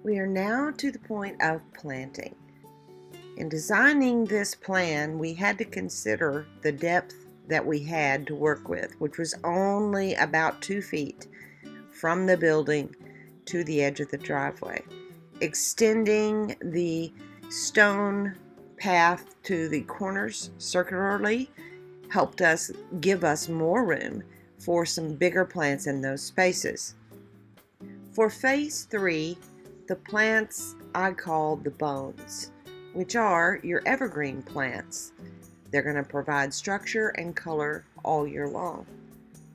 We are now to the point of planting. In designing this plan, we had to consider the depth that we had to work with, which was only about 2 feet from the building to the edge of the driveway. Extending the stone path to the corners circularly helped us give us more room for some bigger plants in those spaces. For phase 3, the plants I call the bones, which are your evergreen plants. They're going to provide structure and color all year long.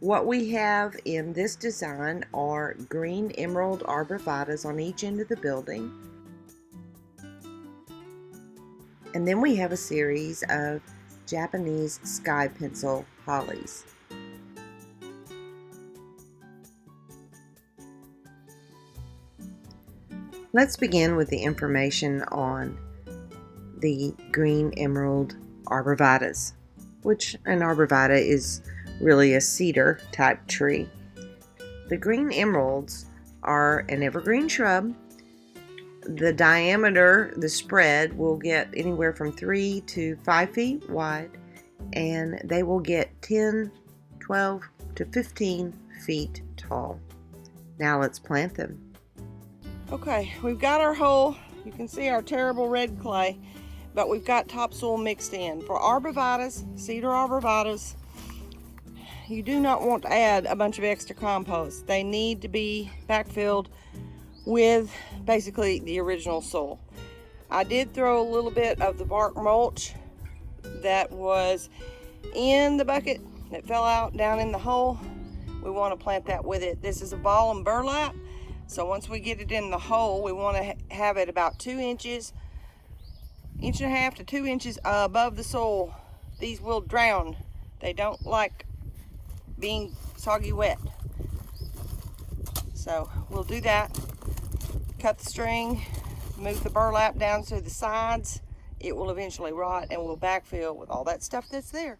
What we have in this design are green emerald arborvitaes on each end of the building. And then we have a series of Japanese sky pencil hollies. Let's begin with the information on the green emerald arborvitaes, which an arborvitae is really a cedar type tree. The green emeralds are an evergreen shrub. The diameter, the spread, will get anywhere from 3 to 5 feet wide, and they will get 10, 12 to 15 feet tall. Now let's plant them. Okay, we've got our hole. You can see our terrible red clay, but we've got topsoil mixed in. For arborvitaes, cedar arborvitaes, you do not want to add a bunch of extra compost. They need to be backfilled with basically the original soil. I did throw a little bit of the bark mulch that was in the bucket that fell out down in the hole. We want to plant that with it. This is a ball and burlap. So once we get it in the hole, we want to have it about 2 inches, 1.5 to 2 inches above the soil. These will drown. They don't like being soggy wet. So we'll do that. Cut the string, move the burlap down to the sides. It will eventually rot, and we'll backfill with all that stuff that's there.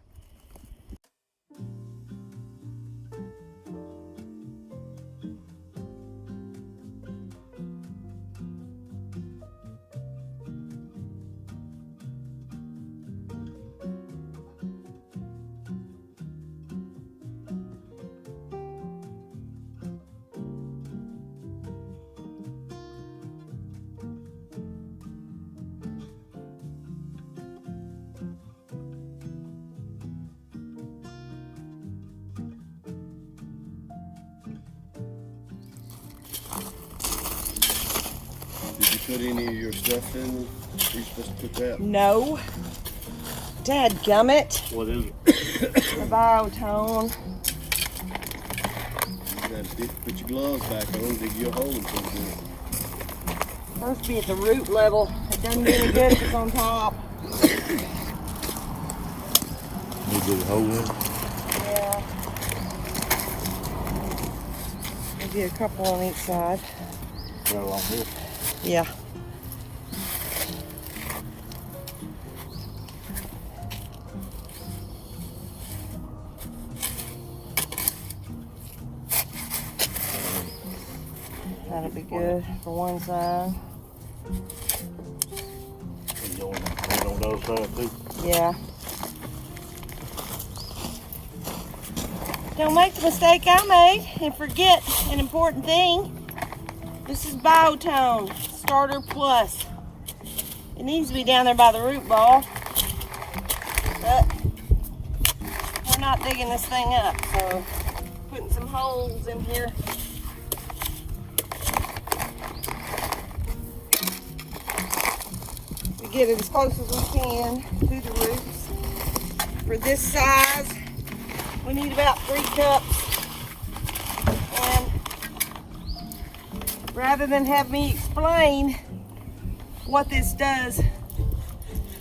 Did you put any of your stuff in? You're supposed to put that? No. Dadgummit. What is it? The biotone. You gotta put your gloves back on, dig you a hole and put it in. Supposed to be at the root level. It doesn't do any good if it's on top. You dig a hole in? Yeah. Maybe a couple on each side. Right along here. Yeah. That'll be good for one side. And you want it on the other side too? Yeah. Don't make the mistake I made and forget an important thing. This is Biotone Starter Plus. It needs to be down there by the root ball, but we're not digging this thing up, so putting some holes in here. We get it as close as we can to the roots. For this size, we need about 3 cups. And rather than have me explain what this does,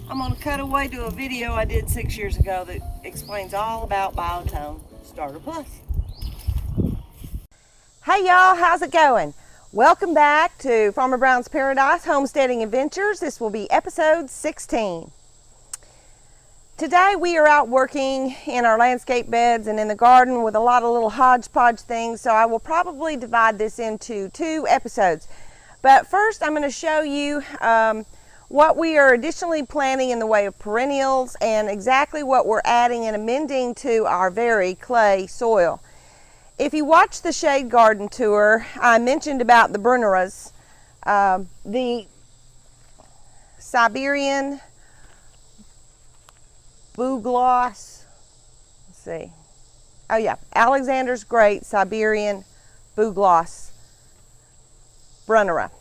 I'm going to cut away to a video I did 6 years ago that explains all about Biotone Starter Plus. Hey y'all, how's it going? Welcome back to Farmer Brown's Paradise Homesteading Adventures. This will be episode 16. Today we are out working in our landscape beds and in the garden with a lot of little hodgepodge things, so I will probably divide this into 2 episodes. But first I'm going to show you what we are additionally planting in the way of perennials and exactly what we're adding and amending to our very clay soil. If you watch the shade garden tour, I mentioned about the Bruneras, the Siberian bugloss, let's see, oh yeah, Alexander's Great Siberian bugloss Brunera.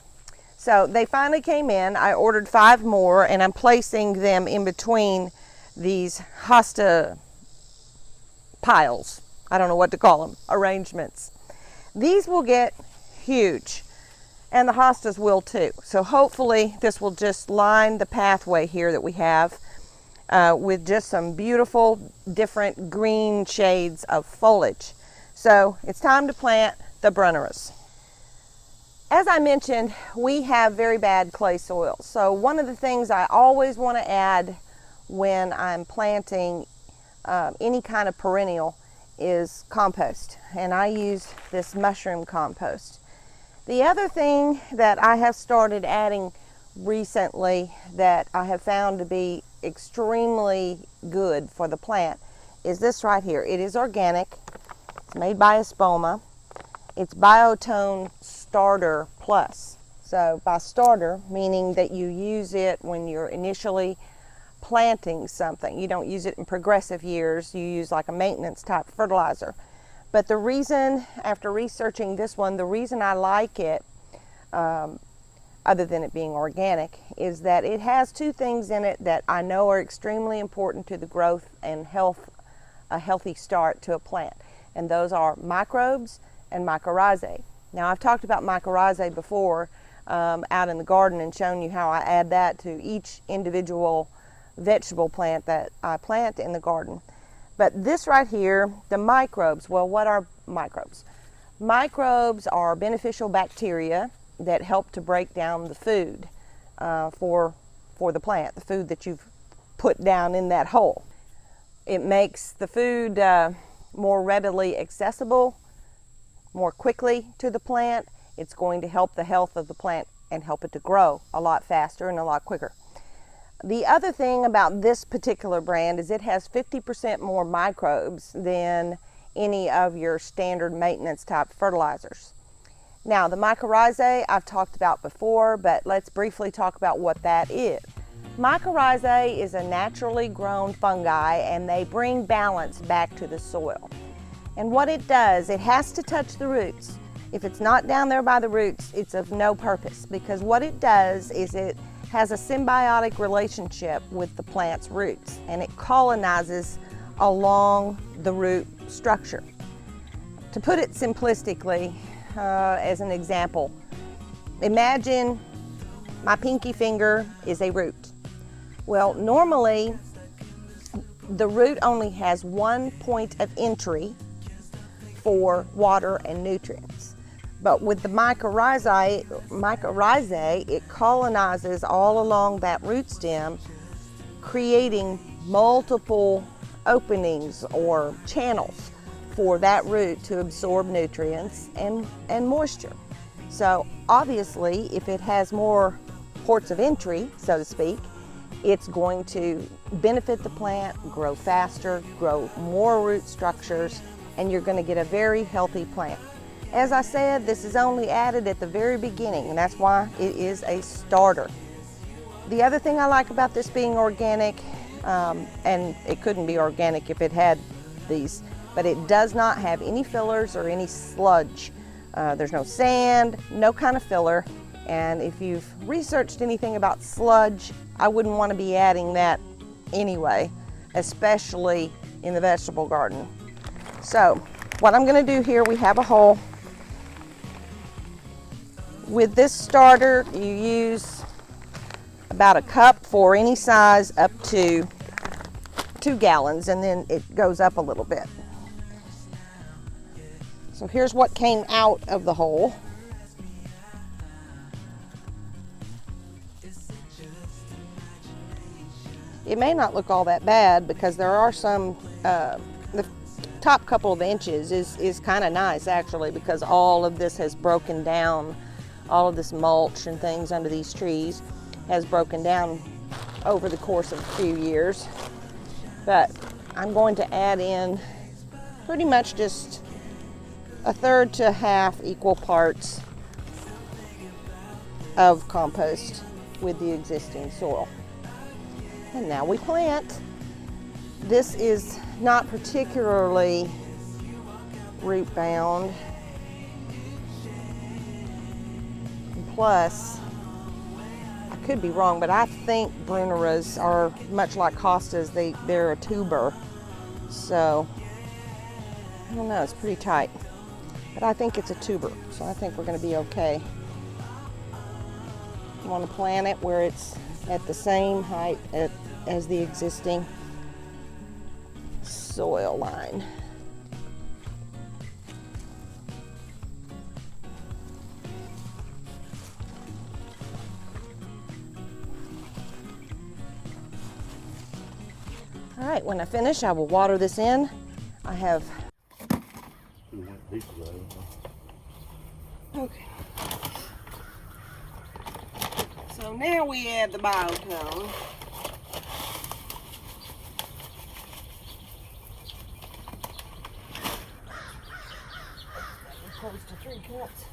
So they finally came in. I ordered 5 more and I'm placing them in between these hosta piles. I don't know what to call them, arrangements. These will get huge and the hostas will too. So hopefully this will just line the pathway here that we have with just some beautiful different green shades of foliage. So it's time to plant the Bruneras. As I mentioned, we have very bad clay soil. So one of the things I always want to add when I'm planting any kind of perennial is compost. And I use this mushroom compost. The other thing that I have started adding recently that I have found to be extremely good for the plant is this right here. It is organic. It's made by Espoma. It's Biotone Starter Plus. So by starter, meaning that you use it when you're initially planting something. You don't use it in progressive years. You use like a maintenance type fertilizer. But the reason, after researching this one, the reason I like it, other than it being organic, is that it has 2 things in it that I know are extremely important to the growth and health, a healthy start to a plant. And those are microbes and mycorrhizae. Now I've talked about mycorrhizae before out in the garden and shown you how I add that to each individual vegetable plant that I plant in the garden. But this right here, the microbes, well, what are microbes? Microbes are beneficial bacteria that help to break down the food for the plant, the food that you've put down in that hole. It makes the food more readily accessible, more quickly to the plant. It's going to help the health of the plant and help it to grow a lot faster and a lot quicker. The other thing about this particular brand is it has 50% more microbes than any of your standard maintenance type fertilizers. Now the mycorrhizae I've talked about before, but let's briefly talk about what that is. Mycorrhizae is a naturally grown fungi and they bring balance back to the soil. And what it does, it has to touch the roots. If it's not down there by the roots, it's of no purpose, because what it does is it has a symbiotic relationship with the plant's roots and it colonizes along the root structure. To put it simplistically, as an example, imagine my pinky finger is a root. Well, normally the root only has 1 point of entry for water and nutrients. But with the mycorrhizae, it colonizes all along that root stem, creating multiple openings or channels for that root to absorb nutrients and moisture. So obviously, if it has more ports of entry, so to speak, it's going to benefit the plant, grow faster, grow more root structures, and you're going to get a very healthy plant. As I said, this is only added at the very beginning, and that's why it is a starter. The other thing I like about this being organic, and it couldn't be organic if it had these, but it does not have any fillers or any sludge. There's no sand, no kind of filler, and if you've researched anything about sludge, I wouldn't want to be adding that anyway, especially in the vegetable garden. So what I'm going to do here, we have a hole. With this starter, you use about a cup for any size up to 2 gallons, and then it goes up a little bit. So here's what came out of the hole. It may not look all that bad because there are some, the top couple of inches is kind of nice actually, because all of this has broken down all of this mulch and things under these trees has broken down over the course of a few years. But I'm going to add in pretty much just a third to half equal parts of compost with the existing soil. And now we plant. This is not particularly root bound. Plus, I could be wrong, but I think Bruneras are much like hostas. They're a tuber. So, I don't know, it's pretty tight. But I think it's a tuber, so I think we're going to be okay. You want to plant it where it's at the same height as the existing soil line. All right, when I finish, I will water this in. I have... Okay. So now we add the biotone. Close to 3 cups.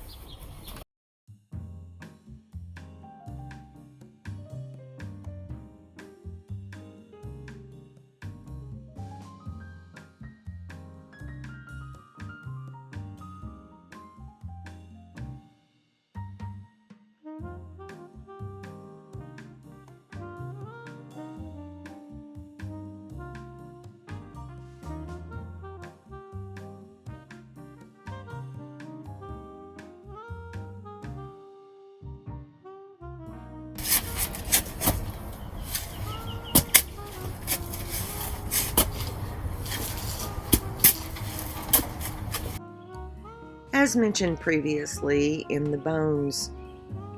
As mentioned previously in the bones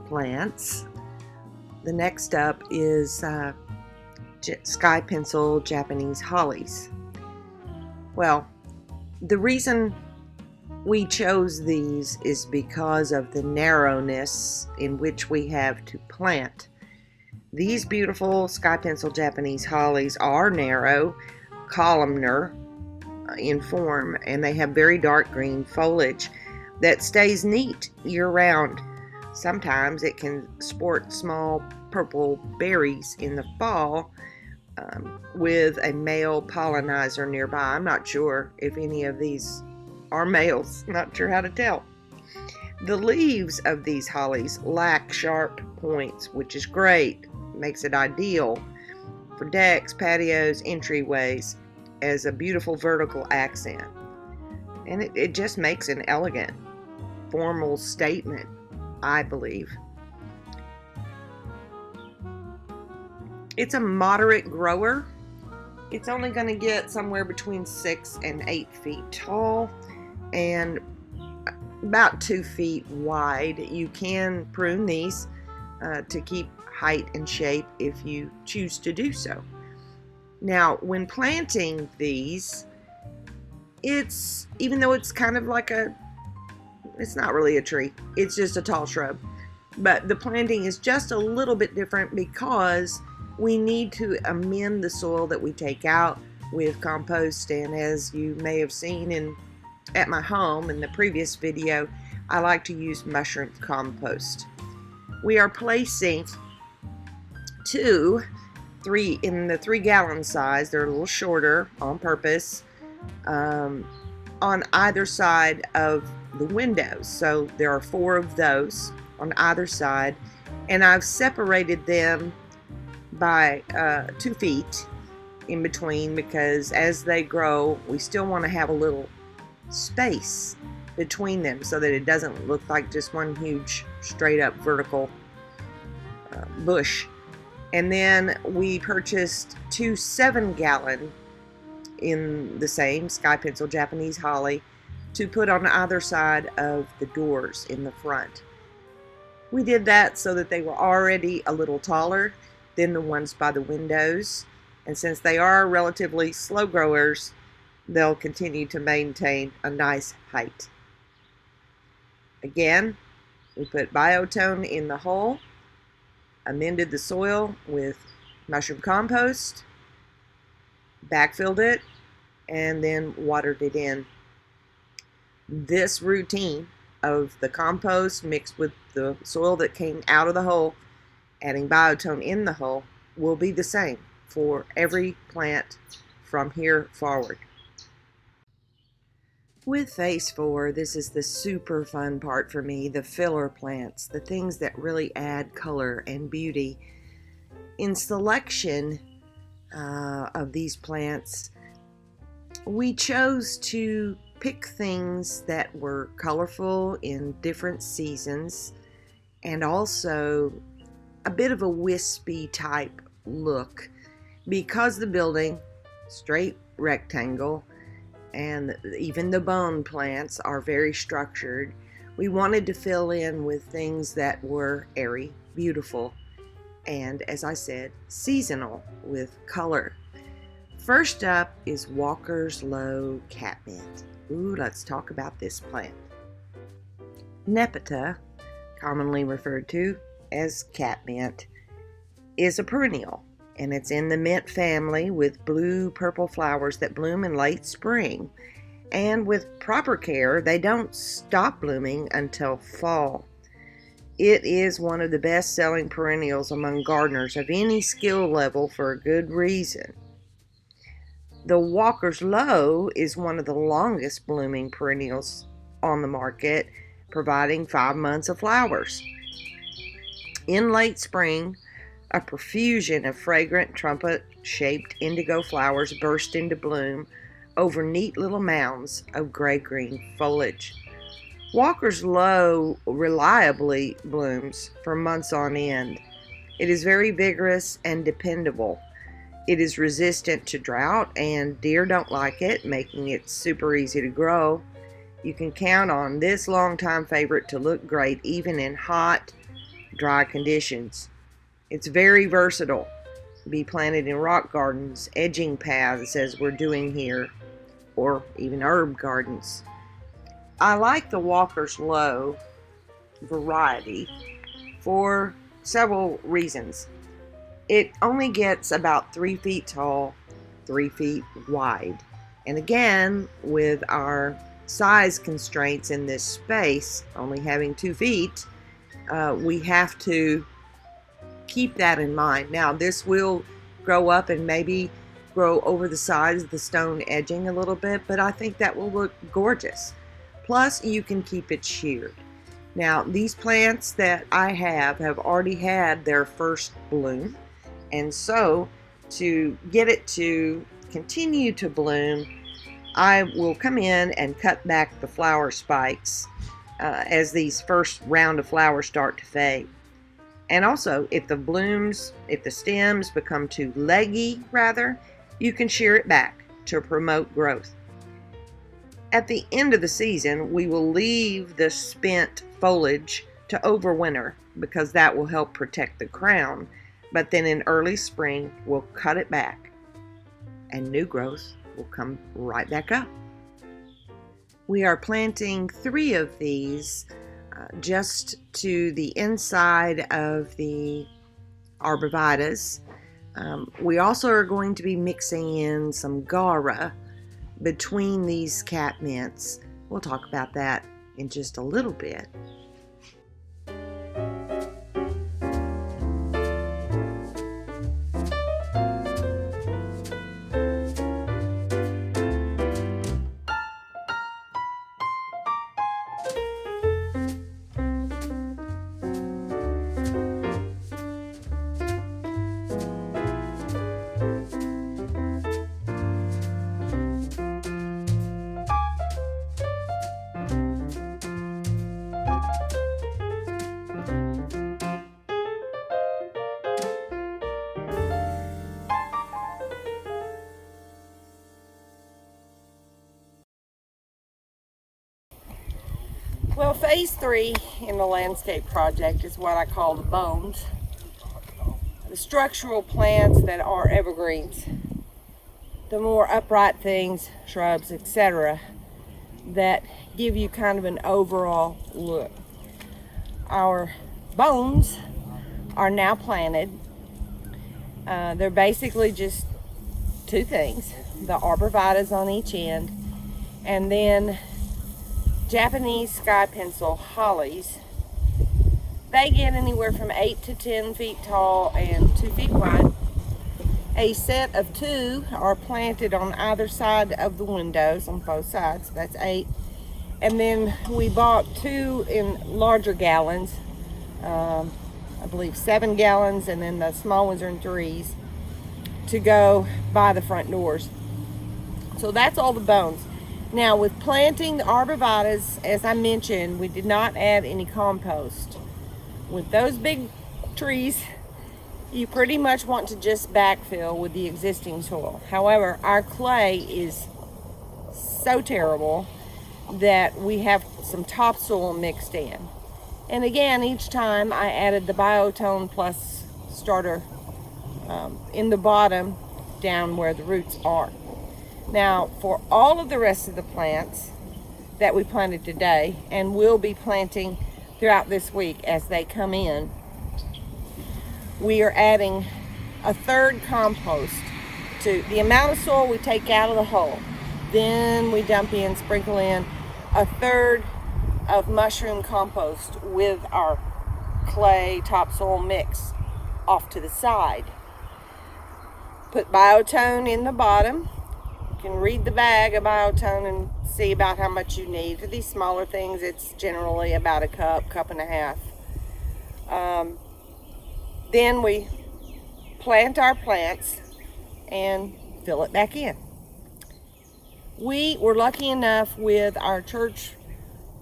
plants, the next up is sky pencil Japanese hollies. Well, the reason we chose these is because of the narrowness in which we have to plant. These beautiful sky pencil Japanese hollies are narrow, columnar in form, and they have very dark green foliage that stays neat year-round. Sometimes it can sport small purple berries in the fall with a male pollinizer nearby. I'm not sure if any of these are males, not sure how to tell. The leaves of these hollies lack sharp points, which is great. Makes it ideal for decks, patios, entryways as a beautiful vertical accent. And it just makes an elegant, formal statement, I believe. It's a moderate grower. It's only going to get somewhere between 6 and 8 feet tall and about 2 feet wide. You can prune these to keep height and shape if you choose to do so. Now, when planting these, even though it's kind of like it's not really a tree, it's just a tall shrub, but the planting is just a little bit different because we need to amend the soil that we take out with compost. And as you may have seen at my home in the previous video, I like to use mushroom compost. We are placing 2, 3 in the 3-gallon size. They're a little shorter on purpose, on either side of the windows. So there are 4 of those on either side, and I've separated them by 2 feet in between, because as they grow, we still want to have a little space between them so that it doesn't look like just one huge straight up vertical bush. And then we purchased 2 7-gallon in the same sky pencil Japanese holly to put on either side of the doors in the front. We did that so that they were already a little taller than the ones by the windows, and since they are relatively slow growers, they'll continue to maintain a nice height. Again, We put biotone in the hole, amended the soil with mushroom compost, backfilled it, and then watered it in. This routine of the compost mixed with the soil that came out of the hole, adding biotone in the hole, will be the same for every plant from here forward. With phase 4, this is the super fun part for me, the filler plants, the things that really add color and beauty. In selection of these plants, we chose to pick things that were colorful in different seasons and also a bit of a wispy type look. Because the building, straight rectangle, and even the bone plants are very structured, we wanted to fill in with things that were airy, beautiful, and, as I said, seasonal with color. First up is Walker's Low Catmint. Ooh, let's talk about this plant. Nepeta, commonly referred to as catmint, is a perennial, and it's in the mint family with blue-purple flowers that bloom in late spring. And with proper care, they don't stop blooming until fall. It is one of the best-selling perennials among gardeners of any skill level for a good reason. The Walker's Low is one of the longest blooming perennials on the market, providing 5 months of flowers. In late spring, a profusion of fragrant trumpet-shaped indigo flowers burst into bloom over neat little mounds of gray-green foliage. Walker's Low reliably blooms for months on end. It is very vigorous and dependable. It is resistant to drought, and deer don't like it, making it super easy to grow. You can count on this longtime favorite to look great even in hot, dry conditions. It's very versatile. Be planted in rock gardens, edging paths as we're doing here, or even herb gardens. I like the Walker's Low variety for several reasons. It only gets about 3 feet tall, 3 feet wide. And again, with our size constraints in this space, only having 2 feet, we have to keep that in mind. Now, this will grow up and maybe grow over the sides of the stone edging a little bit, but I think that will look gorgeous. Plus, you can keep it sheared. Now, these plants that I have already had their first bloom, and so to get it to continue to bloom, I will come in and cut back the flower spikes as these first round of flowers start to fade. And also, if the stems become too leggy, you can shear it back to promote growth. At the end of the season, we will leave the spent foliage to overwinter because that will help protect the crown. But then in early spring, we'll cut it back and new growth will come right back up. We are planting 3 of these just to the inside of the arborvitaes. We also are going to be mixing in some gaura between these catmints. We'll talk about that in just a little bit. Well, phase 3 in the landscape project is what I call the bones. The structural plants that are evergreens. The more upright things, shrubs, etc., that give you kind of an overall look. our bones are now planted. They're basically just two things: the arborvitaes on each end, and then Japanese sky pencil hollies. They get anywhere from 8 to 10 feet tall and 2 feet wide. A set of 2 are planted on either side of the windows, on both sides. That's 8. And then we bought 2 in larger gallons, I believe 7 gallons, and then the small ones are in 3s, to go by the front doors. So that's all the bones. Now, with planting the arborvitaes, as I mentioned, we did not add any compost. With those big trees, you pretty much want to just backfill with the existing soil. However, our clay is so terrible that we have some topsoil mixed in. And again, each time I added the Biotone Plus starter in the bottom down where the roots are. Now, for all of the rest of the plants that we planted today and will be planting throughout this week as they come in, we are adding a third compost to the amount of soil we take out of the hole. Then we sprinkle in a third of mushroom compost with our clay topsoil mix off to the side. Put Biotone in the bottom. You can read the bag of Biotone and see about how much you need. For these smaller things, it's generally about a cup and a half. Then we plant our plants and fill it back in. We were lucky enough with our church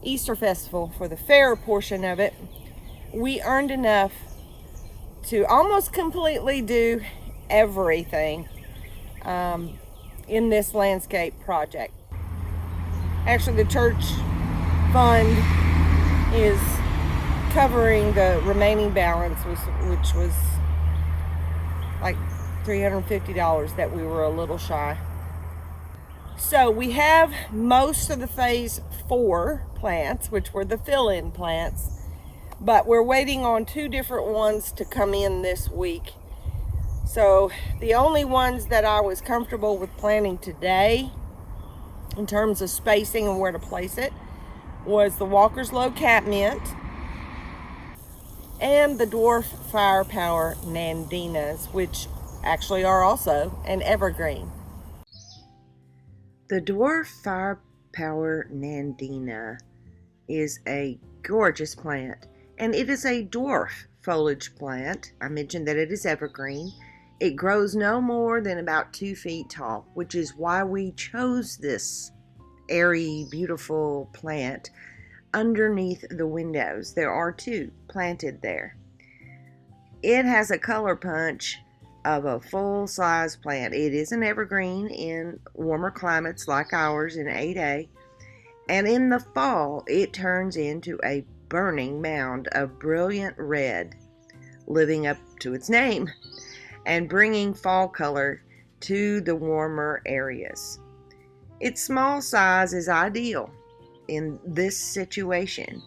Easter festival, for the fair portion of it, we earned enough to almost completely do everything in this landscape project. Actually, the church fund is covering the remaining balance, which was like $350 that we were a little shy. So we have most of the phase 4 plants, which were the fill-in plants, but we're waiting on 2 different ones to come in this week. So the only ones that I was comfortable with planting today in terms of spacing and where to place it was the Walker's Low Catmint and the Dwarf Firepower Nandinas, which actually are also an evergreen. The Dwarf Firepower Nandina is a gorgeous plant, and it is a dwarf foliage plant. I mentioned that it is evergreen. It grows no more than about 2 feet tall, which is why we chose this airy, beautiful plant underneath the windows. There are 2 planted there. It has a color punch of a full-size plant. It is an evergreen in warmer climates like ours in 8A, and in the fall it turns into a burning mound of brilliant red, living up to its name and bringing fall color to the warmer areas. Its small size is ideal in this situation,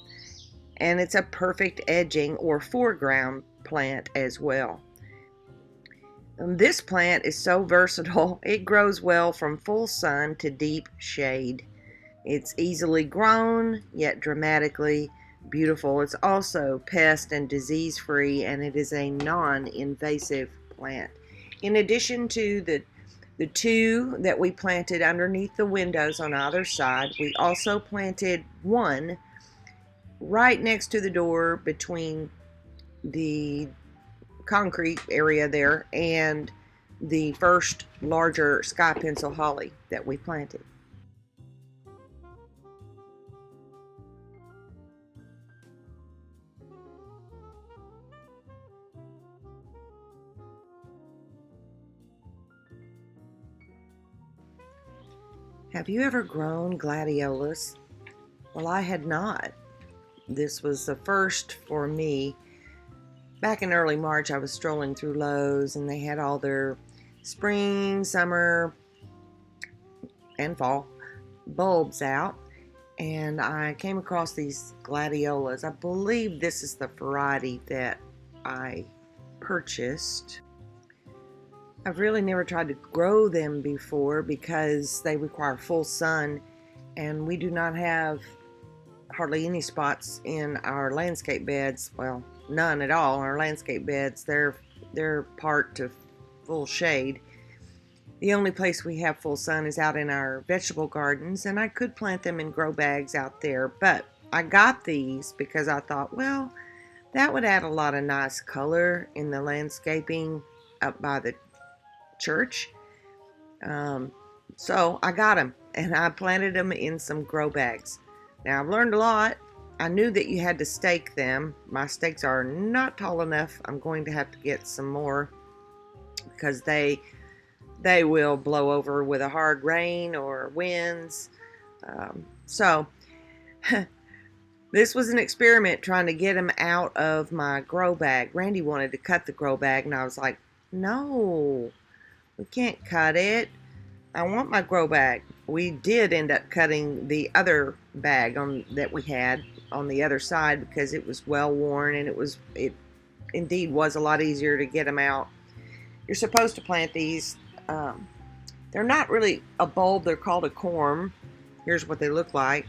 and it's a perfect edging or foreground plant as well. This plant is so versatile. It grows well from full sun to deep shade. It's easily grown, yet dramatically beautiful. It's also pest and disease free, and it is a non-invasive plant. In addition to the 2 that we planted underneath the windows on either side, we also planted 1 right next to the door between the concrete area there and the first larger sky pencil holly that we planted. Have you ever grown gladiolus? Well, I had not. This was the first for me. Back in early March, I was strolling through Lowe's, and they had all their spring, summer, and fall bulbs out. and I came across these gladiolas. I believe this is the variety that I purchased. I've really never tried to grow them before because they require full sun, and we do not have hardly any spots in our landscape beds. Well, none at all. Our landscape beds, they're part to full shade. The only place we have full sun is out in our vegetable gardens, and I could plant them in grow bags out there, but I got these because I thought, well, that would add a lot of nice color in the landscaping up by the church. So I got them, and I planted them in some grow bags. Now, I've learned a lot. I knew that you had to stake them. My stakes are not tall enough. I'm going to have to get some more because they will blow over with a hard rain or winds. So this was an experiment trying to get them out of my grow bag. Randy wanted to cut the grow bag, and I was like, no, we can't cut it. I want my grow bag. We did end up cutting the other bag that we had on the other side because it was well worn, and it indeed was a lot easier to get them out. You're supposed to plant these. They're not really a bulb. They're called a corm. Here's what they look like.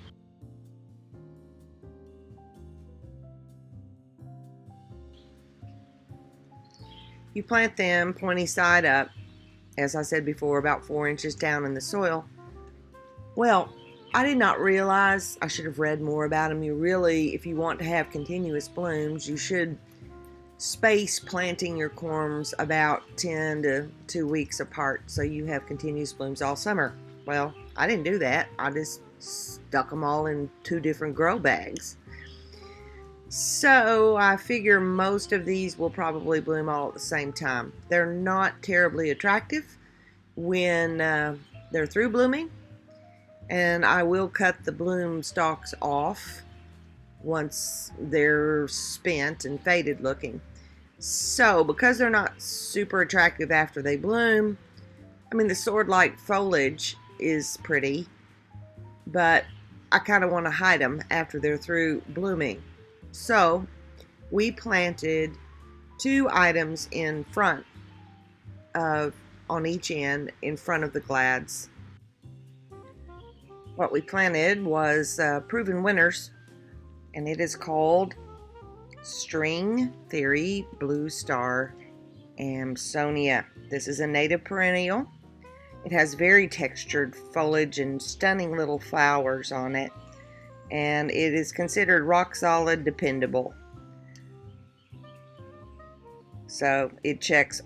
You plant them pointy side up, as I said before, about 4 inches down in the soil. Well, I did not realize, I should have read more about them. You really, if you want to have continuous blooms, you should space planting your corms about 10 to 2 weeks apart so you have continuous blooms all summer. Well, I didn't do that. I just stuck them all in 2 different grow bags. So I figure most of these will probably bloom all at the same time. They're not terribly attractive when they're through blooming, and I will cut the bloom stalks off once they're spent and faded looking. So because they're not super attractive after they bloom, I mean, the sword-like foliage is pretty, but I kind of want to hide them after they're through blooming. So we planted 2 items in front on each end in front of the glads. What we planted was proven winners, and it is called String Theory Blue Star Amsonia. This is a native perennial. It has very textured foliage and stunning little flowers on it, and it is considered rock solid, dependable. So it checks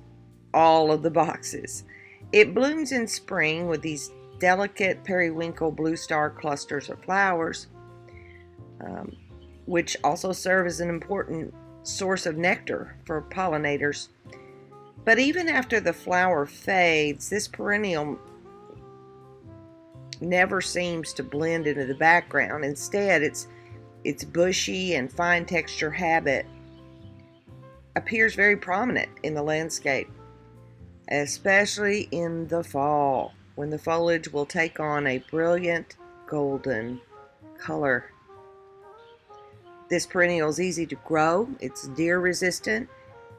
all of the boxes. It blooms in spring with these delicate periwinkle blue star clusters of flowers, which also serve as an important source of nectar for pollinators. But even after the flower fades, this perennial never seems to blend into the background. Instead, its bushy and fine texture habit appears very prominent in the landscape, especially in the fall, when the foliage will take on a brilliant golden color. This perennial is easy to grow, it's deer resistant,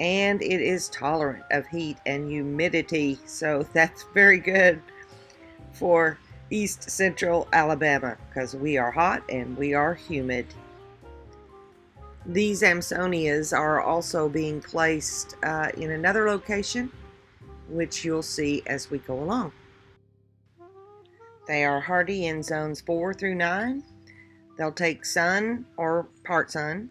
and it is tolerant of heat and humidity, so that's very good for East Central Alabama because we are hot and we are humid. These Amsonias are also being placed in another location, which you'll see as we go along. They are hardy in zones 4 through 9. They'll take sun or part sun,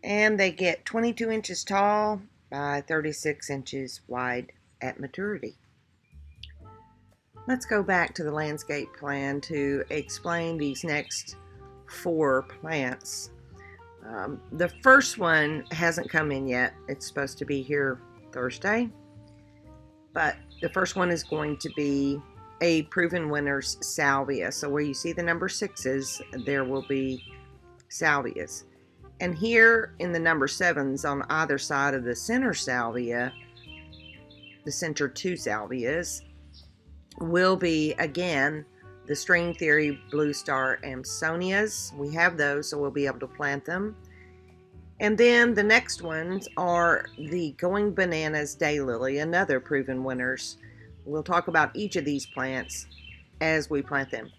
and they get 22 inches tall by 36 inches wide at maturity. Let's go back to the landscape plan to explain these next 4 plants. The first one hasn't come in yet. It's supposed to be here Thursday, but the first one is going to be a proven winner's salvia. So where you see the number 6s, there will be salvias. And here in the number 7s on either side of the center salvia, the center 2 salvias, will be again the string theory blue star Amsonias. We have those, so we'll be able to plant them. And then the next ones are the Going Bananas daylily, another proven winners. We'll talk about each of these plants as we plant them.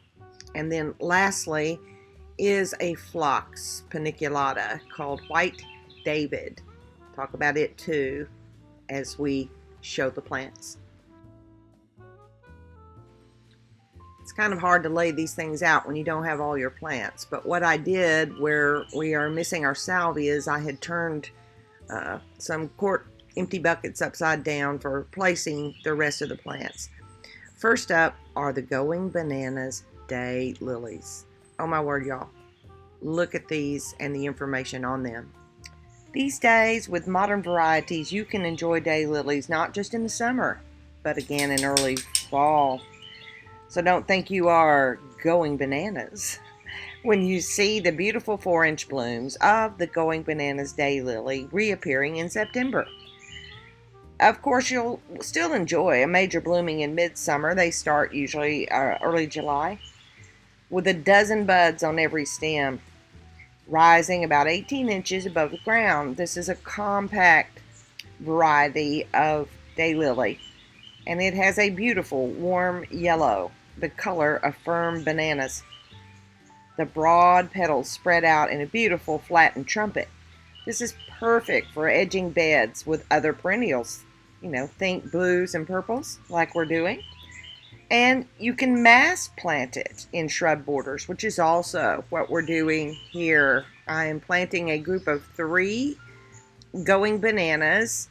And then lastly is a phlox paniculata called White David. Talk about it too as we show the plants. It's kind of hard to lay these things out when you don't have all your plants, but what I did where we are missing our salvias, I had turned some quart empty buckets upside down for placing the rest of the plants. First up are the Going Bananas day lilies. Oh my word, y'all. Look at these and the information on them. These days, with modern varieties, you can enjoy day lilies not just in the summer, but again in early fall. So don't think you are going bananas when you see the beautiful 4-inch blooms of the Going Bananas daylily reappearing in September. Of course, you'll still enjoy a major blooming in midsummer. They start usually early July with a dozen buds on every stem, rising about 18 inches above the ground. This is a compact variety of daylily, and it has a beautiful warm yellow, the color of firm bananas. The broad petals spread out in a beautiful flattened trumpet. This is perfect for edging beds with other perennials. Think blues and purples like we're doing. And you can mass plant it in shrub borders, which is also what we're doing here. I am planting a group of 3 Going Bananas,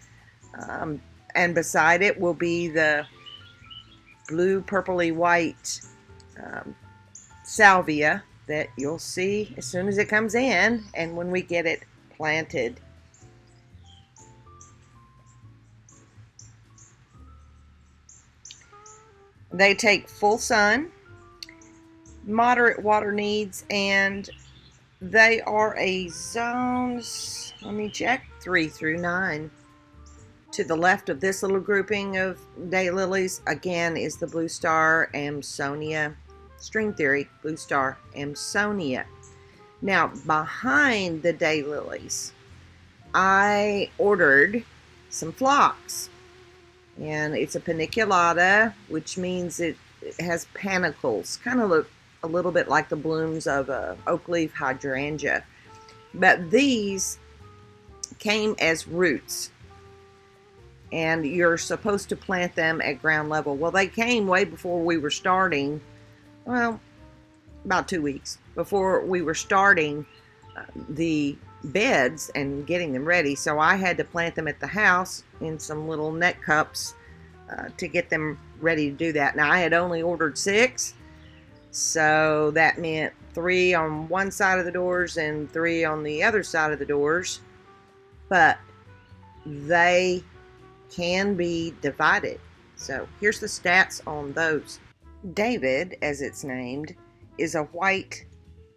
and beside it will be the blue, purpley, white salvia that you'll see as soon as it comes in and when we get it planted. They take full sun, moderate water needs, and they are a zones, let me check, 3 through 9. To the left of this little grouping of daylilies, again, is the blue star Amsonia, string theory blue star Amsonia. Now, behind the daylilies, I ordered some phlox. And it's a paniculata, which means it has panicles. Kind of look a little bit like the blooms of a oak leaf hydrangea. But these came as roots. And you're supposed to plant them at ground level. Well, they came way before we were starting. Well, about 2 weeks before we were starting the beds and getting them ready, so I had to plant them at the house in some little net cups to get them ready to do that. Now I had only ordered 6, so that meant 3 on one side of the doors and 3 on the other side of the doors, but they can be divided. So here's the stats on those. David, as it's named, is a white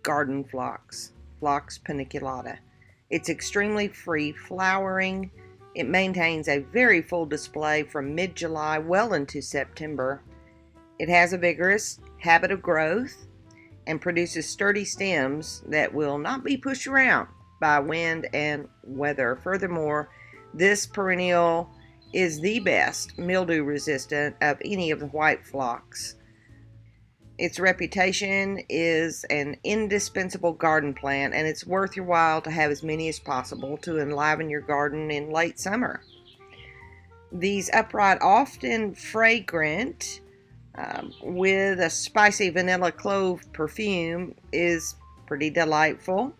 garden phlox, Phlox paniculata. It's extremely free flowering. It maintains a very full display from mid-July well into September. It has a vigorous habit of growth and produces sturdy stems that will not be pushed around by wind and weather. Furthermore, this perennial is the best mildew resistant of any of the white phlox. Its reputation is an indispensable garden plant, and it's worth your while to have as many as possible to enliven your garden in late summer. These upright, often fragrant, with a spicy vanilla clove perfume, is pretty delightful,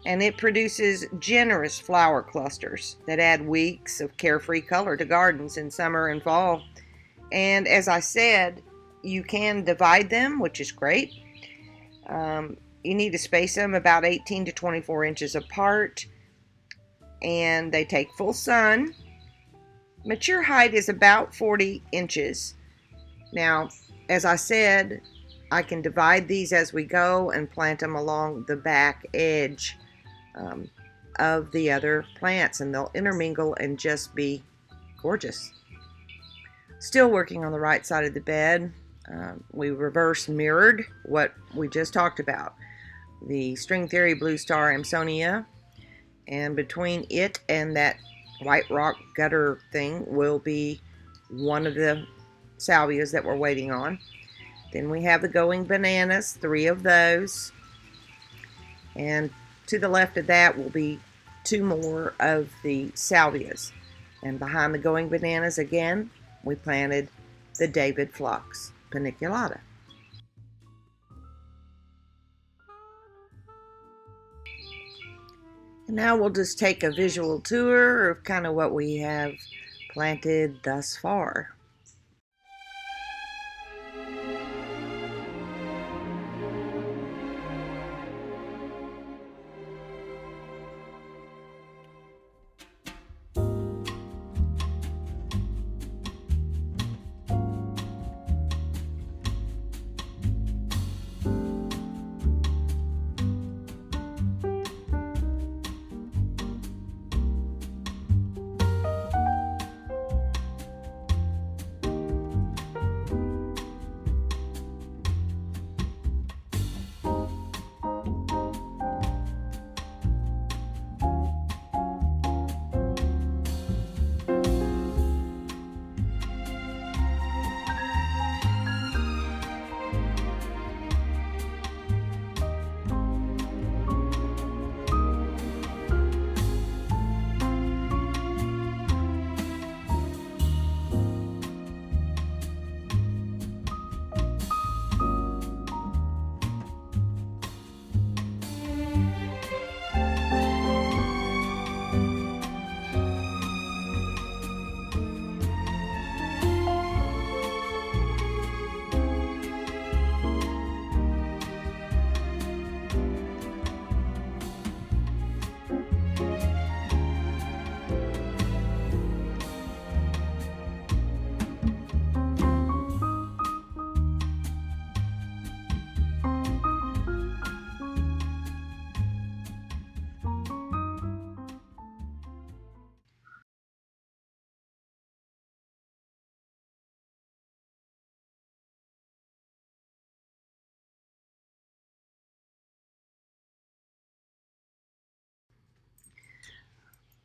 and it produces generous flower clusters that add weeks of carefree color to gardens in summer and fall. And as I said, you can divide them, which is great. You need to space them about 18 to 24 inches apart, and they take full sun. Mature height is about 40 inches. Now, as I said, I can divide these as we go and plant them along the back edge of the other plants, and they'll intermingle and just be gorgeous. Still working on the right side of the bed. We reverse mirrored what we just talked about, the string theory blue star Amsonia, and between it and that white rock gutter thing will be one of the salvias that we're waiting on. Then we have the going bananas, 3 of those, and to the left of that will be 2 more of the salvias. And behind the going bananas again, we planted the David Phlox paniculata. And now we'll just take a visual tour of kind of what we have planted thus far.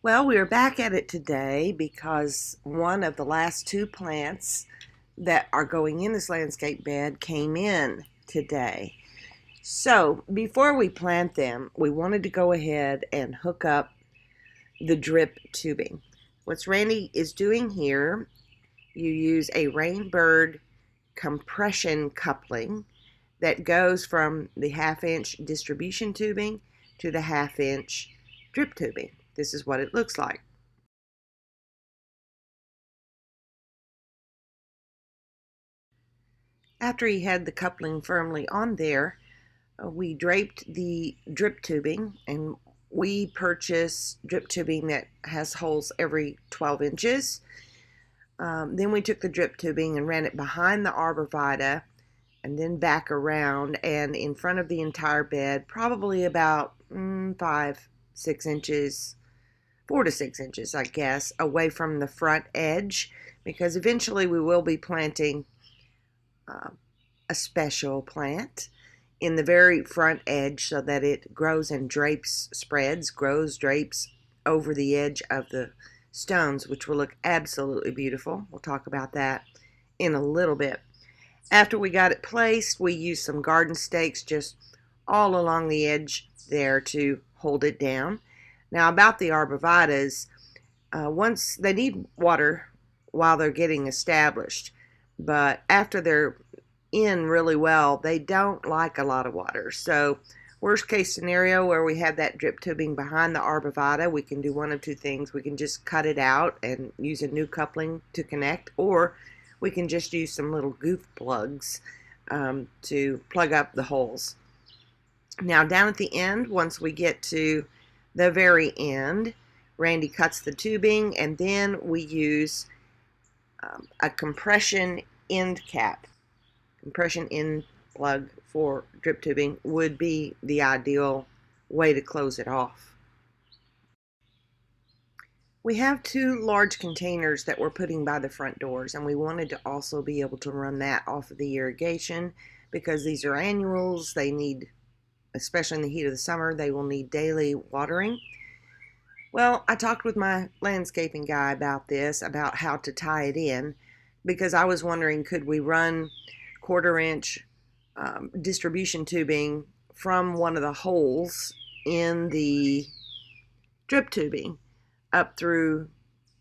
Well, we are back at it today because one of the last 2 plants that are going in this landscape bed came in today. So before we plant them, we wanted to go ahead and hook up the drip tubing. What Randy is doing here, you use a Rainbird compression coupling that goes from the 1/2-inch distribution tubing to the 1/2-inch drip tubing. This is what it looks like. After he had the coupling firmly on there, we draped the drip tubing, and we purchased drip tubing that has holes every 12 inches. Then we took the drip tubing and ran it behind the arborvitae and then back around and in front of the entire bed, probably about 5-6 inches, 4 to 6 inches, I guess, away from the front edge, because eventually we will be planting a special plant in the very front edge so that it grows and drapes, drapes over the edge of the stones, which will look absolutely beautiful. We'll talk about that in a little bit. After we got it placed, we used some garden stakes just all along the edge there to hold it down. Now, about the arborvitaes, once they need water while they're getting established, but after they're in really well, they don't like a lot of water. So worst case scenario, where we have that drip tubing behind the arborvitae, we can do one of 2 things. We can just cut it out and use a new coupling to connect, or we can just use some little goof plugs to plug up the holes. Now, down at the end, once we get to the very end, Randy cuts the tubing, and then we use a compression end cap. Compression end plug for drip tubing would be the ideal way to close it off. We have two large containers that we're putting by the front doors, and we wanted to also be able to run that off of the irrigation because these are annuals. They need, especially in the heat of the summer, they will need daily watering. Well, I talked with my landscaping guy about this, about how to tie it in, because I was wondering, could we run 1/4 inch distribution tubing from one of the holes in the drip tubing up through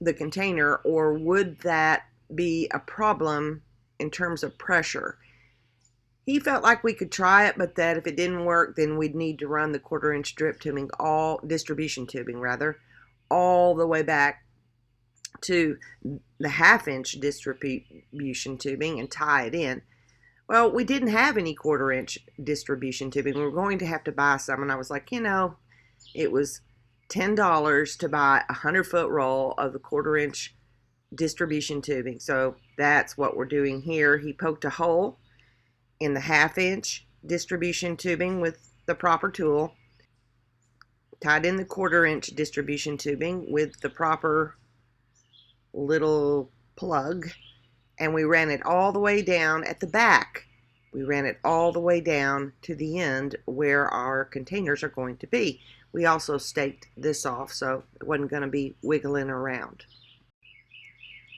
the container, or would that be a problem in terms of pressure? He felt like we could try it, but that if it didn't work, then we'd need to run the 1/4 inch drip tubing, all distribution tubing rather, all the way back to the 1/2 inch distribution tubing and tie it in. Well, we didn't have any 1/4 inch distribution tubing. We were going to have to buy some, and I was like, it was $10 to buy a 100-foot roll of the 1/4 inch distribution tubing. So that's what we're doing here. He poked a hole in the 1/2 inch distribution tubing with the proper tool, tied in the 1/4 inch distribution tubing with the proper little plug, and we ran it all the way down at the back. We ran it all the way down to the end where our containers are going to be. We also staked this off so it wasn't going to be wiggling around.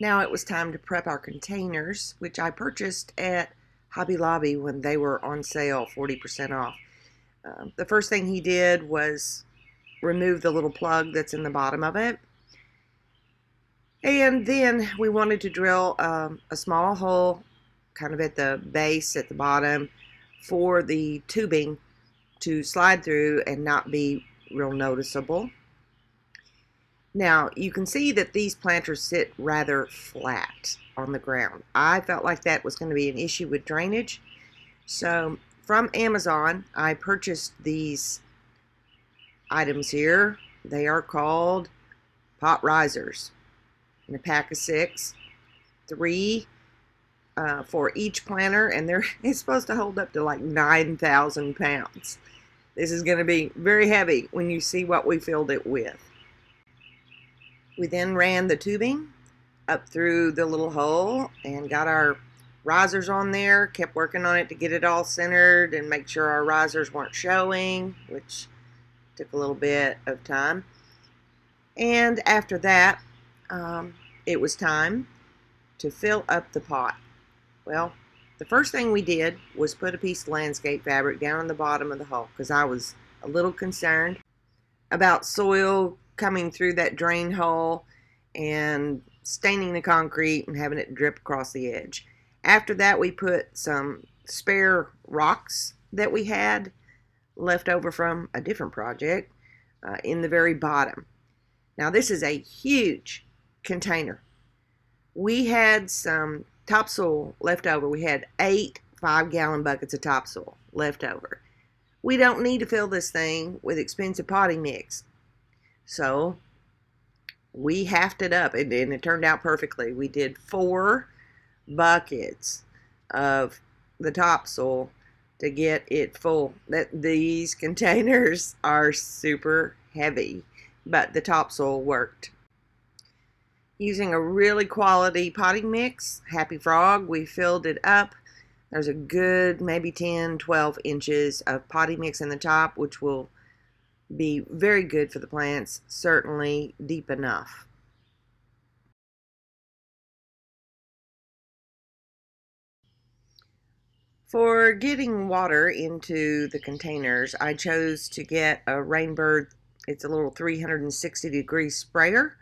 Now it was time to prep our containers, which I purchased at Hobby Lobby when they were on sale, 40% off. The first thing he did was remove the little plug that's in the bottom of it. And then we wanted to drill a small hole kind of at the base, at the bottom, for the tubing to slide through and not be real noticeable. Now, you can see that these planters sit rather flat on the ground. I felt like that was going to be an issue with drainage. So from Amazon, I purchased these items here. They are called pot risers in a pack of 6, 3 for each planter, and it's supposed to hold up to like 9,000 pounds. This is going to be very heavy when you see what we filled it with. We then ran the tubing up through the little hole and got our risers on there, kept working on it to get it all centered and make sure our risers weren't showing, which took a little bit of time. And after that, it was time to fill up the pot. Well, the first thing we did was put a piece of landscape fabric down on the bottom of the hole because I was a little concerned about soil coming through that drain hole and staining the concrete and having it drip across the edge. After that, we put some spare rocks that we had left over from a different project in the very bottom. Now, this is a huge container. We had some topsoil left over. We had 8 5-gallon buckets of topsoil left over. We don't need to fill this thing with expensive potting mix. So we halved it up, and it turned out perfectly. We did 4 buckets of the topsoil to get it full. These containers are super heavy, but the topsoil worked. Using a really quality potting mix, Happy Frog, we filled it up. There's a good maybe 10, 12 inches of potting mix in the top, which will be very good for the plants, certainly deep enough. For getting water into the containers, I chose to get a Rainbird. It's a little 360-degree sprayer.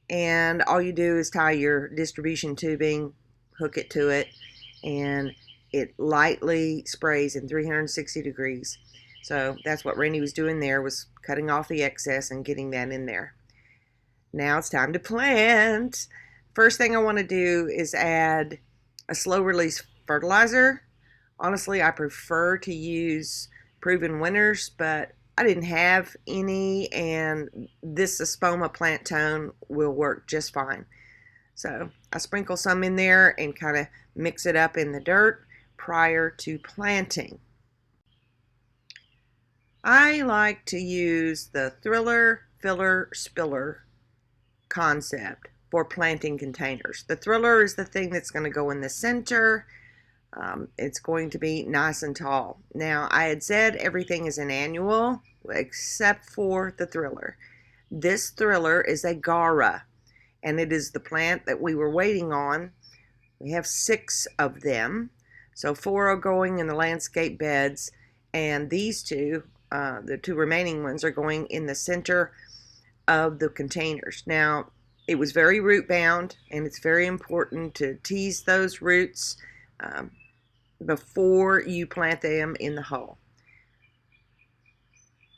And all you do is tie your distribution tubing, hook it to it, and it lightly sprays in 360 degrees. So that's what Randy was doing there, was cutting off the excess and getting that in there. Now it's time to plant. First thing I want to do is add a slow release fertilizer. Honestly, I prefer to use Proven Winners, but I didn't have any, and this Espoma plant tone will work just fine. So I sprinkle some in there and kind of mix it up in the dirt prior to planting. I like to use the Thriller Filler Spiller concept for planting containers. The thriller is the thing that's going to go in the center. It's going to be nice and tall. Now, I had said everything is an annual except for the thriller. This thriller is a Gara, and it is the plant that we were waiting on. We have 6 of them. So 4 are going in the landscape beds, and these 2, the 2 remaining ones, are going in the center of the containers. Now, it was very root bound, and it's very important to tease those roots before you plant them in the hole.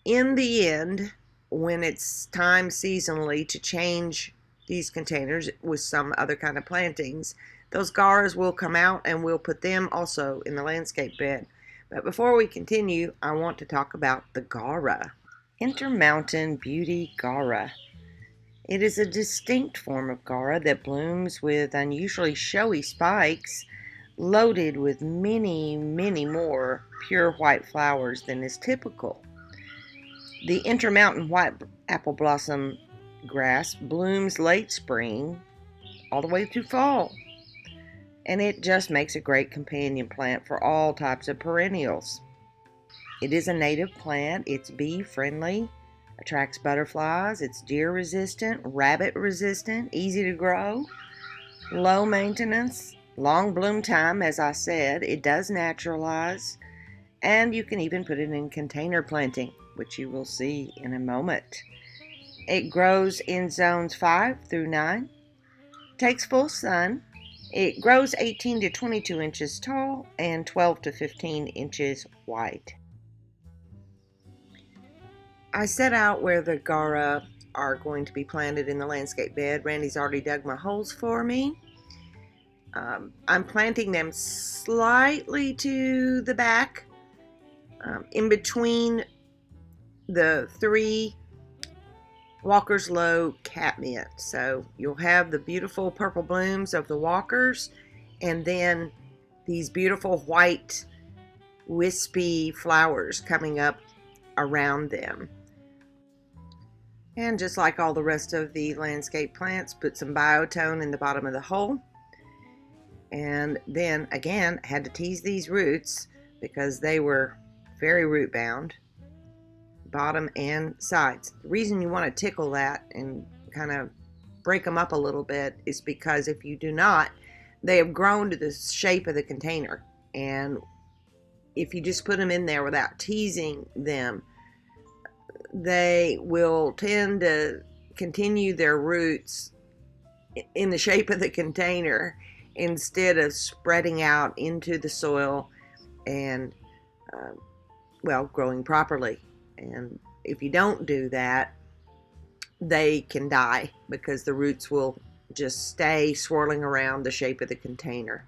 In the end, when it's time seasonally to change these containers with some other kind of plantings, those Garas will come out and we'll put them also in the landscape bed. But before we continue, I want to talk about the Gara. Intermountain Beauty Gara. It is a distinct form of Gara that blooms with unusually showy spikes loaded with many, many more pure white flowers than is typical. The Intermountain White Apple Blossom grass blooms late spring all the way through fall, and it just makes a great companion plant for all types of perennials. It is a native plant, it's bee friendly, attracts butterflies, it's deer resistant, rabbit resistant, easy to grow, low maintenance, long bloom time. As I said, it does naturalize, and you can even put it in container planting, which you will see in a moment. It grows in zones 5 through 9, takes full sun. It grows 18 to 22 inches tall and 12 to 15 inches wide. I set out where the Gara are going to be planted in the landscape bed. Randy's already dug my holes for me. I'm planting them slightly to the back, in between the 3 Walker's Low catmint. So you'll have the beautiful purple blooms of the Walkers, and then these beautiful white wispy flowers coming up around them. And just like all the rest of the landscape plants, put some biotone in the bottom of the hole. And then again, had to tease these roots because they were very root bound, bottom and sides. The reason you want to tickle that and kind of break them up a little bit is because if you do not, they have grown to the shape of the container. And if you just put them in there without teasing them, they will tend to continue their roots in the shape of the container instead of spreading out into the soil and, growing properly. And if you don't do that, they can die because the roots will just stay swirling around the shape of the container.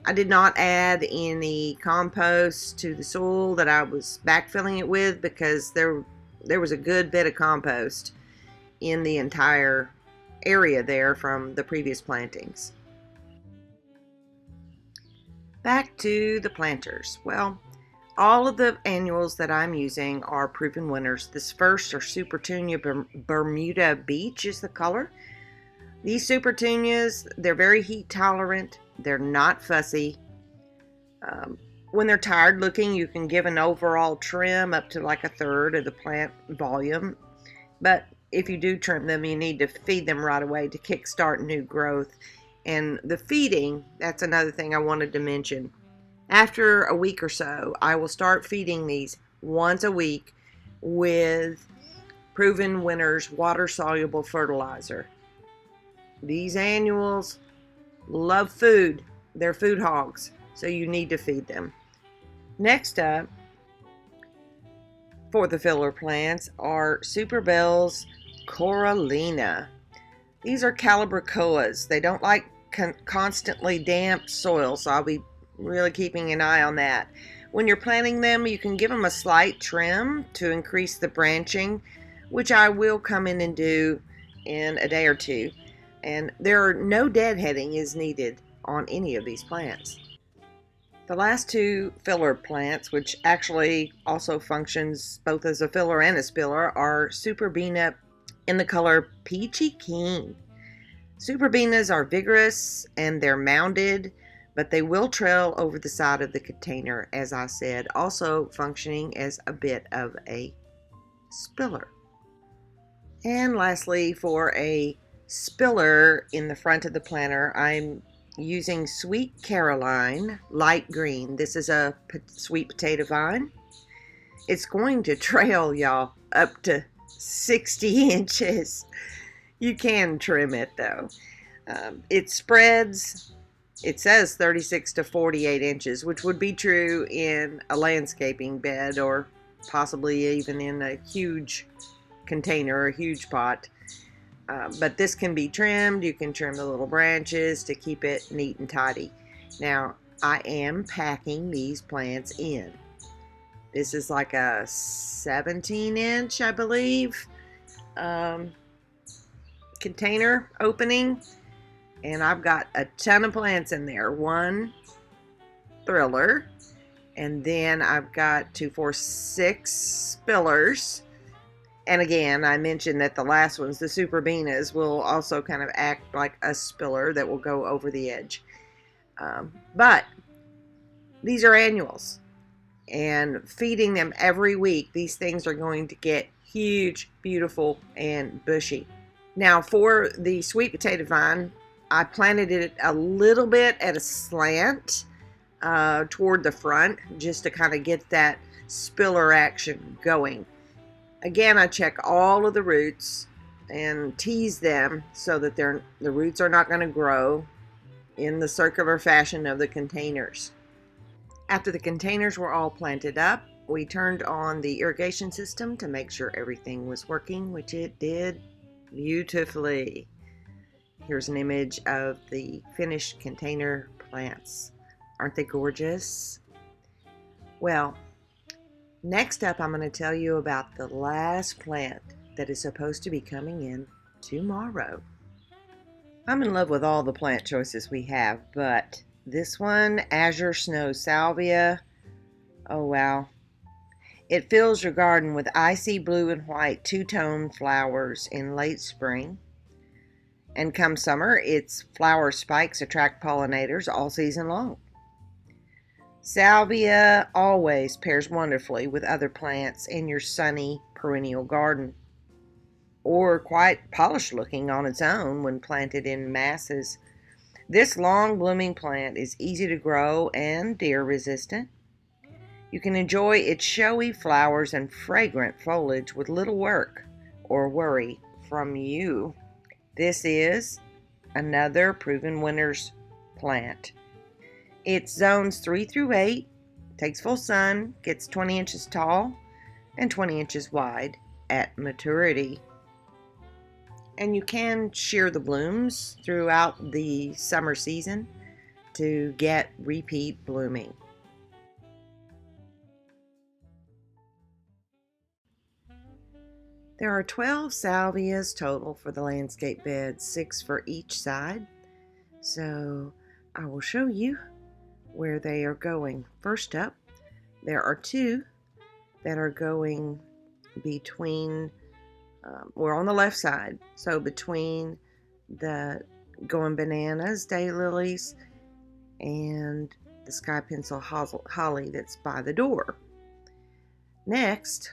I did not add any compost to the soil that I was backfilling it with because there was a good bit of compost in the entire area there from the previous plantings. Back to the planters. Well, all of the annuals that I'm using are proven winners. This first are Supertunia Bermuda Beach is the color. These Supertunias, they're very heat tolerant. They're not fussy. When they're tired looking, you can give an overall trim up to like a third of the plant volume. But if you do trim them, you need to feed them right away to kickstart new growth. And the feeding, that's another thing I wanted to mention. After a week or so, I will start feeding these once a week with Proven Winners water-soluble fertilizer. These annuals love food. They're food hogs, so you need to feed them. Next up, for the filler plants, are Super Bell's Coralina. These are Calibrachoas. They don't like constantly damp soil, so I'll be really keeping an eye on that. When you're planting them, you can give them a slight trim to increase the branching, which I will come in and do in a day or two. And no deadheading is needed on any of these plants. The last 2 filler plants, which actually also functions both as a filler and a spiller, are Super Beanup in the color Peachy Keen. Superbenas are vigorous and they're mounded, but they will trail over the side of the container, as I said, also functioning as a bit of a spiller. And lastly, for a spiller in the front of the planter, I'm using Sweet Caroline light green. This is a sweet potato vine. It's going to trail, y'all, up to 60 inches. You can trim it though. It spreads, it says 36 to 48 inches, which would be true in a landscaping bed or possibly even in a huge container or a huge pot. But this can be trimmed. You can trim the little branches to keep it neat and tidy. Now, I am packing these plants in. This is like a 17-inch, I believe, container opening. And I've got a ton of plants in there. One thriller. And then I've got 2, 4, 6 spillers. And again, I mentioned that the last ones, the Superbenas, will also kind of act like a spiller that will go over the edge. But these are annuals. And feeding them every week, these things are going to get huge, beautiful, and bushy. Now for the sweet potato vine, I planted it a little bit at a slant toward the front just to kind of get that spiller action going. Again, I check all of the roots and tease them so that the roots are not going to grow in the circular fashion of the containers. After the containers were all planted up, we turned on the irrigation system to make sure everything was working, which it did beautifully. Here's an image of the finished container plants. Aren't they gorgeous? Well, next up, I'm going to tell you about the last plant that is supposed to be coming in tomorrow. I'm in love with all the plant choices we have, but this one, Azure Snow Salvia, oh wow. It fills your garden with icy blue and white two-tone flowers in late spring. And come summer, its flower spikes attract pollinators all season long. Salvia always pairs wonderfully with other plants in your sunny perennial garden, or quite polished looking on its own when planted in masses. This long blooming plant is easy to grow and deer resistant. You can enjoy its showy flowers and fragrant foliage with little work or worry from you. This is another proven winner's plant. It's zones 3 through 8, takes full sun, gets 20 inches tall and 20 inches wide at maturity. And you can shear the blooms throughout the summer season to get repeat blooming. There are 12 salvias total for the landscape bed, 6 for each side. So I will show you where they are going. First up, there are 2 that are going between, we're on the left side, so between the Going Bananas daylilies and the Sky Pencil holly that's by the door. Next,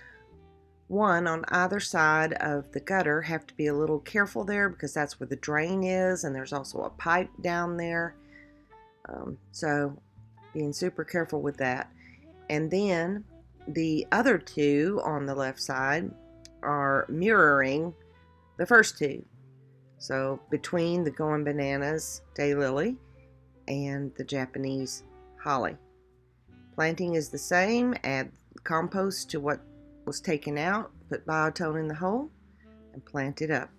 one on either side of the gutter. Have to be a little careful there because that's where the drain is, and there's also a pipe down there. So being super careful with that. And then the other 2 on the left side are mirroring the first 2. So between the Going Bananas daylily and the Japanese holly. Planting is the same. Add compost to what was taken out, put biotone in the hole, and plant it up.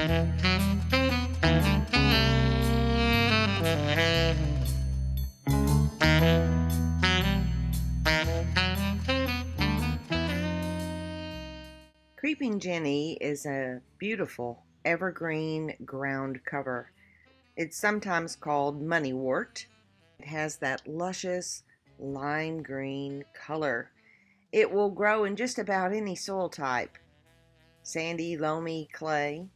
Creeping Jenny is a beautiful evergreen ground cover. It's sometimes called moneywort. It has that luscious lime green color. It will grow in just about any soil type: sandy, loamy, clay,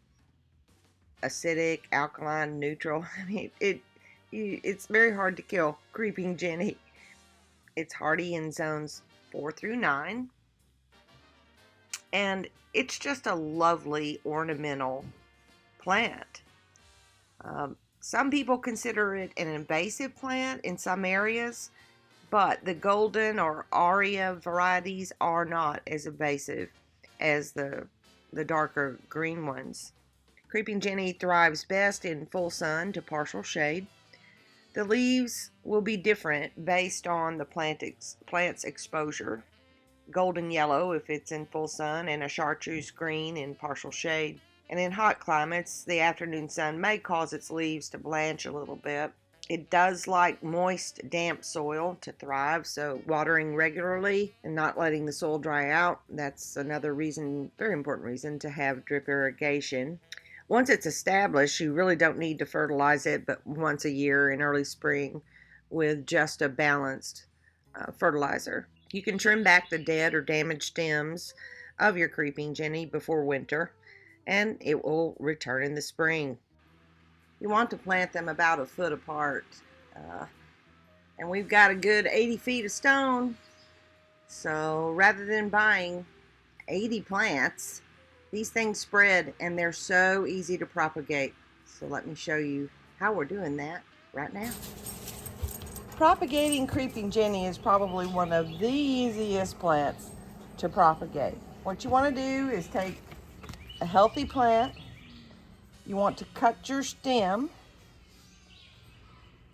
acidic, alkaline, neutral. I mean, it's very hard to kill creeping Jenny. It's hardy in zones 4 through 9, and it's just a lovely ornamental plant. Some people consider it an invasive plant in some areas, but the golden or aria varieties are not as invasive as the darker green ones. Creeping Jenny thrives best in full sun to partial shade. The leaves will be different based on the plant's exposure. Golden yellow if it's in full sun, and a chartreuse green in partial shade. And in hot climates, the afternoon sun may cause its leaves to blanch a little bit. It does like moist, damp soil to thrive, so watering regularly and not letting the soil dry out, that's another reason, very important reason, to have drip irrigation. Once it's established, you really don't need to fertilize it but once a year in early spring with just a balanced fertilizer. You can trim back the dead or damaged stems of your creeping Jenny before winter, and it will return in the spring. You want to plant them about a foot apart, and we've got a good 80 feet of stone, so rather than buying 80 plants, these things spread and they're so easy to propagate. So let me show you how we're doing that right now. Propagating creeping Jenny is probably one of the easiest plants to propagate. What you want to do is take a healthy plant. You want to cut your stem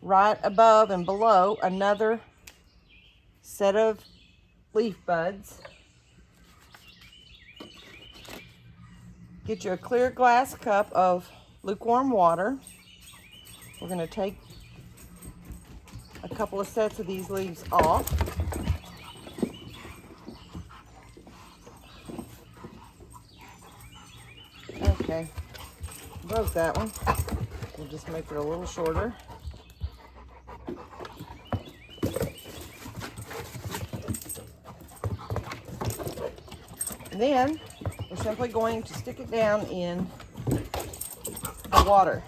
right above and below another set of leaf buds. Get you a clear glass cup of lukewarm water. We're going to take a couple of sets of these leaves off. Okay, broke that one. We'll just make it a little shorter. And then we're simply going to stick it down in the water.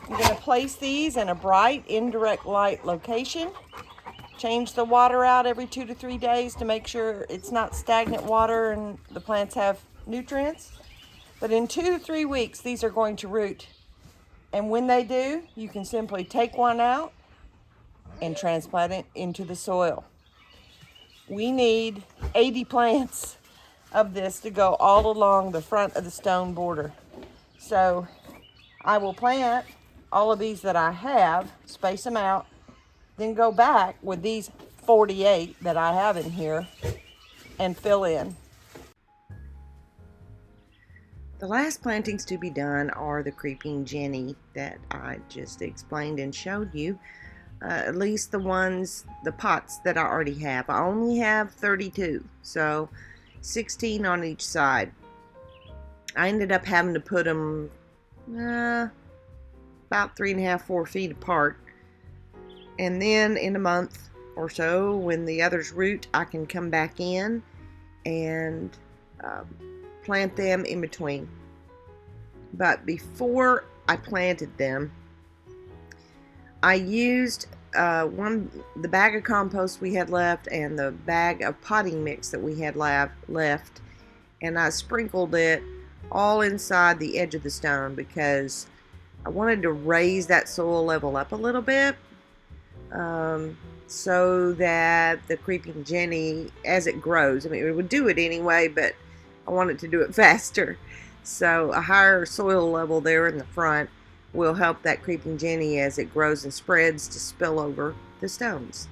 I'm going to place these in a bright, indirect light location. Change the water out every 2 to 3 days to make sure it's not stagnant water and the plants have nutrients. But in 2 to 3 weeks, these are going to root. And when they do, you can simply take one out and transplant it into the soil. We need 80 plants of this to go all along the front of the stone border. So I will plant all of these that I have, space them out, then go back with these 48 that I have in here and fill in. The last plantings to be done are the creeping Jenny that I just explained and showed you. At least the pots that I already have. I only have 32, so 16 on each side. I ended up having to put them about 3.5, 4 feet apart. And then in a month or so, when the others root, I can come back in and plant them in between. But before I planted them, I used the bag of compost we had left and the bag of potting mix that we had left, and I sprinkled it all inside the edge of the stone because I wanted to raise that soil level up a little bit, so that the creeping Jenny, as it grows, I mean, it would do it anyway, but I wanted to do it faster. So a higher soil level there in the front will help that creeping Jenny as it grows and spreads to spill over the stones.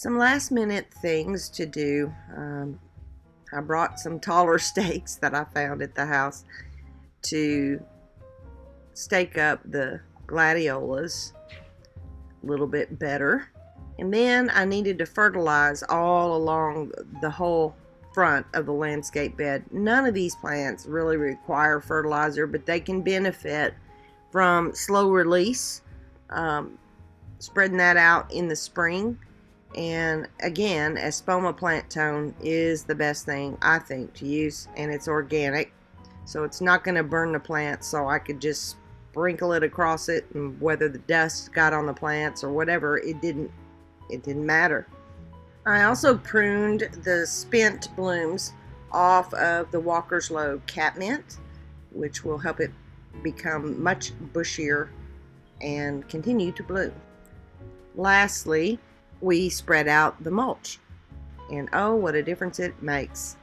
Some last minute things to do. I brought some taller stakes that I found at the house to stake up the gladiolas a little bit better. And then I needed to fertilize all along the whole front of the landscape bed. None of these plants really require fertilizer, but they can benefit from slow release, spreading that out in the spring. And again, Espoma plant tone is the best thing I think to use, and it's organic, so it's not going to burn the plants, so I could just sprinkle it across it, and whether the dust got on the plants or whatever, it didn't matter. I also pruned the spent blooms off of the Walker's Load catmint, which will help it become much bushier and continue to bloom. Lastly, we spread out the mulch, and oh, what a difference it makes.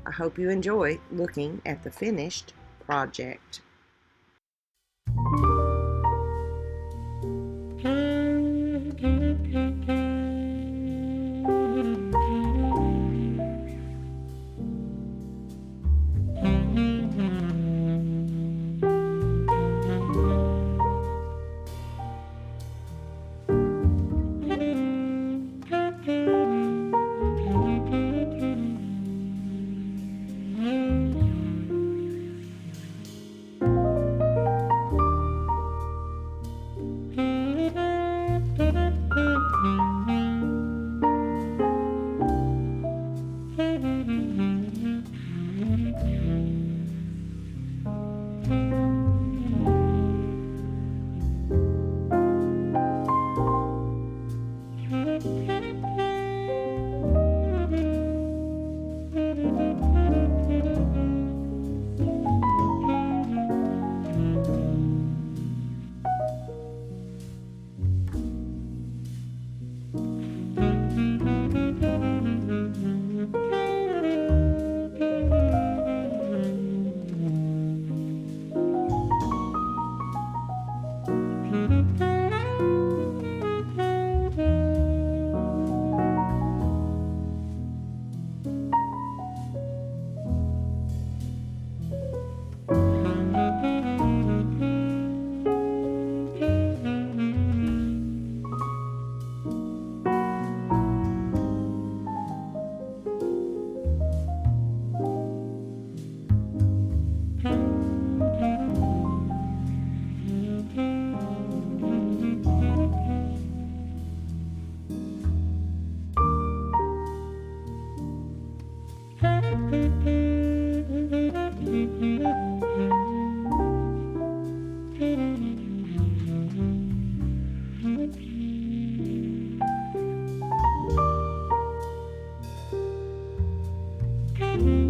I hope you enjoy looking at the finished project. Thank you.